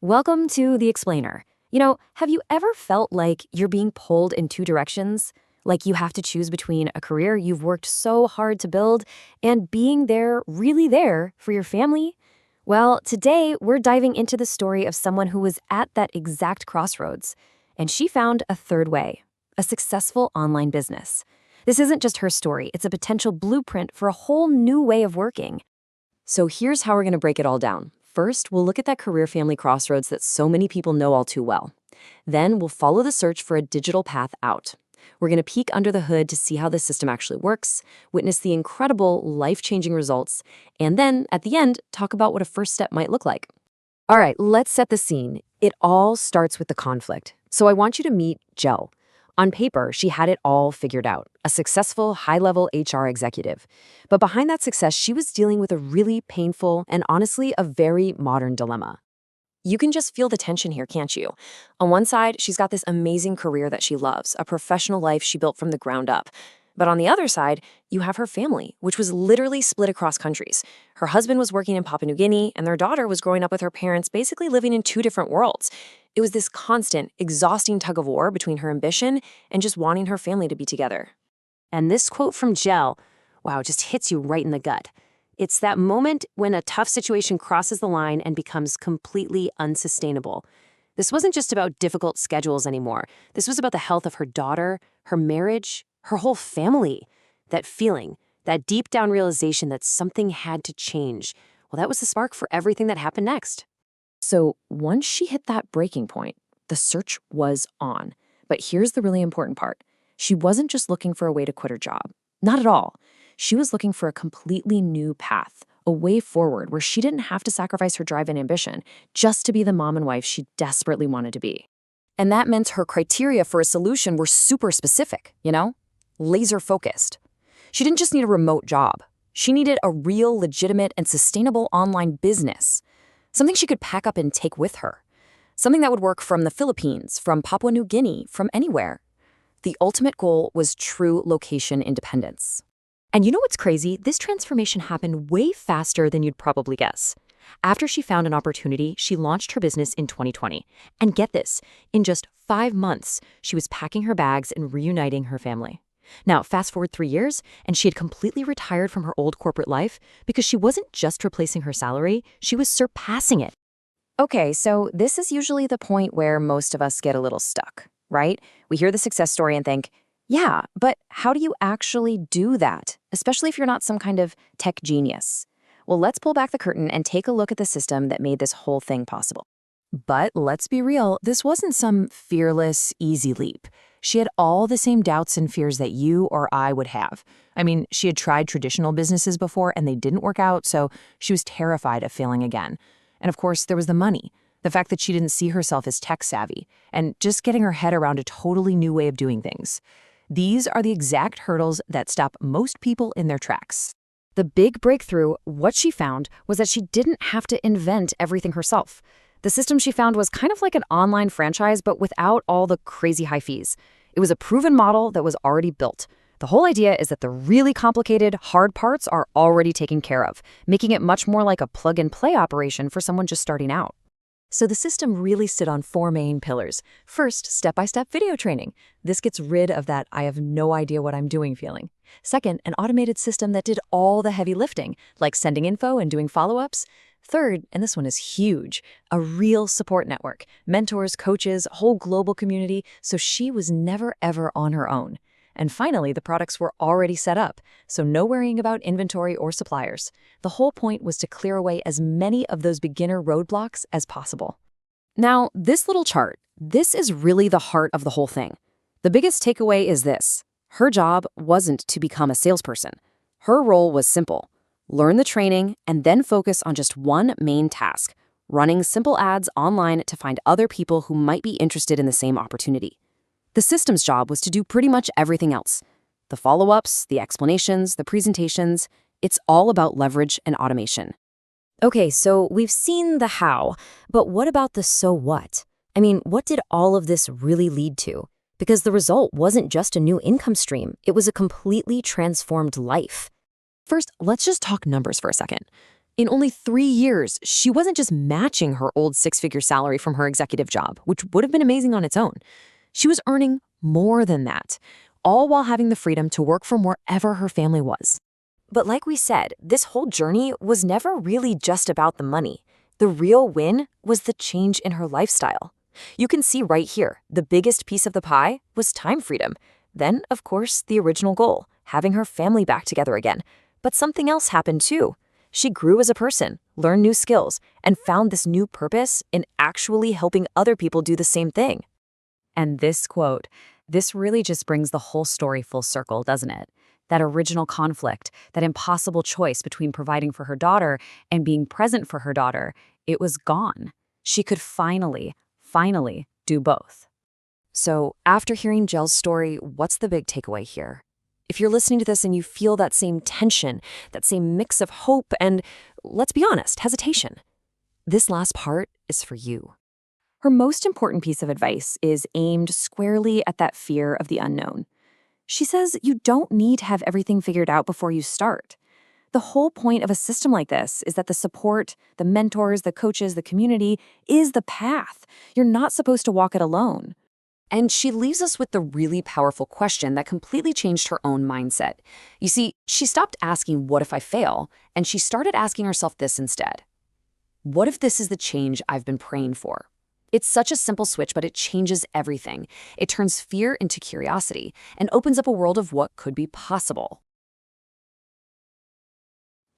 Welcome to The Explainer. Have you ever felt like you're being pulled in two directions? Like you have to choose between a career you've worked so hard to build and being there, really there, for your family? Well, today we're diving into the story of someone who was at that exact crossroads, and she found a third way, a successful online business. This isn't just her story, it's a potential blueprint for a whole new way of working. So here's how we're going to break it all down. First, we'll look at that career-family crossroads that so many people know all too well. Then we'll follow the search for a digital path out. We're going to peek under the hood to see how the system actually works, witness the incredible, life-changing results, and then, at the end, talk about what a first step might look like. All right, let's set the scene. It all starts with the conflict. So I want you to meet Jel. On paper, she had it all figured out, a successful, high-level HR executive. But behind that success, she was dealing with a really painful and honestly a very modern dilemma. You can just feel the tension here, can't you? On one side, she's got this amazing career that she loves, a professional life she built from the ground up. But on the other side, you have her family, which was literally split across countries. Her husband was working in Papua New Guinea, and their daughter was growing up with her parents, basically living in two different worlds. It was this constant, exhausting tug of war between her ambition and just wanting her family to be together. And this quote from Jel, wow, just hits you right in the gut. It's that moment when a tough situation crosses the line and becomes completely unsustainable. This wasn't just about difficult schedules anymore. This was about the health of her daughter, her marriage, her whole family. That feeling, that deep down realization that something had to change. Well, that was the spark for everything that happened next. So once she hit that breaking point, the search was on. But here's the really important part. She wasn't just looking for a way to quit her job. Not at all. She was looking for a completely new path, a way forward where she didn't have to sacrifice her drive and ambition just to be the mom and wife she desperately wanted to be. And that meant her criteria for a solution were super specific, laser focused. She didn't just need a remote job. She needed a real, legitimate, and sustainable online business. Something she could pack up and take with her. Something that would work from the Philippines, from Papua New Guinea, from anywhere. The ultimate goal was true location independence. And you know what's crazy? This transformation happened way faster than you'd probably guess. After she found an opportunity, she launched her business in 2020. And get this, in just 5 months, she was packing her bags and reuniting her family. Now, fast forward 3 years, and she had completely retired from her old corporate life because she wasn't just replacing her salary, she was surpassing it. Okay, so this is usually the point where most of us get a little stuck, right? We hear the success story and think, yeah, but how do you actually do that, especially if you're not some kind of tech genius? Well, let's pull back the curtain and take a look at the system that made this whole thing possible. But let's be real, this wasn't some fearless, easy leap. She had all the same doubts and fears that you or I would have. I mean, she had tried traditional businesses before and they didn't work out, so she was terrified of failing again. And of course, there was the money, the fact that she didn't see herself as tech savvy, and just getting her head around a totally new way of doing things. These are the exact hurdles that stop most people in their tracks. The big breakthrough, what she found, was that she didn't have to invent everything herself. The system she found was kind of like an online franchise, but without all the crazy high fees. It was a proven model that was already built. The whole idea is that the really complicated, hard parts are already taken care of, making it much more like a plug-and-play operation for someone just starting out. So the system really stood on 4 main pillars. First, step-by-step video training. This gets rid of that I have no idea what I'm doing feeling. Second, an automated system that did all the heavy lifting, like sending info and doing follow-ups. Third, and this one is huge, a real support network, mentors, coaches, whole global community, so she was never ever on her own. And finally, the products were already set up, so no worrying about inventory or suppliers. The whole point was to clear away as many of those beginner roadblocks as possible. Now, this little chart, this is really the heart of the whole thing. The biggest takeaway is this. Her job wasn't to become a salesperson. Her role was simple. Learn the training and then focus on just one main task, running simple ads online to find other people who might be interested in the same opportunity. The system's job was to do pretty much everything else. The follow-ups, the explanations, the presentations, it's all about leverage and automation. Okay, so we've seen the how, but what about the so what? I mean, what did all of this really lead to? Because the result wasn't just a new income stream, it was a completely transformed life. First, let's just talk numbers for a second. In only 3 years, she wasn't just matching her old six-figure salary from her executive job, which would have been amazing on its own. She was earning more than that, all while having the freedom to work from wherever her family was. But like we said, this whole journey was never really just about the money. The real win was the change in her lifestyle. You can see right here, the biggest piece of the pie was time freedom. Then, of course, the original goal, having her family back together again. But something else happened too. She grew as a person, learned new skills, and found this new purpose in actually helping other people do the same thing. And this quote, this really just brings the whole story full circle, doesn't it? That original conflict, that impossible choice between providing for her daughter and being present for her daughter, it was gone. She could finally do both. So, after hearing Jell's story, what's the big takeaway here? If you're listening to this and you feel that same tension, that same mix of hope and, let's be honest, hesitation, this last part is for you. Her most important piece of advice is aimed squarely at that fear of the unknown. She says you don't need to have everything figured out before you start. The whole point of a system like this is that the support, the mentors, the coaches, the community is the path. You're not supposed to walk it alone. And she leaves us with the really powerful question that completely changed her own mindset. You see, she stopped asking, what if I fail? And she started asking herself this instead. What if this is the change I've been praying for? It's such a simple switch, but it changes everything. It turns fear into curiosity and opens up a world of what could be possible.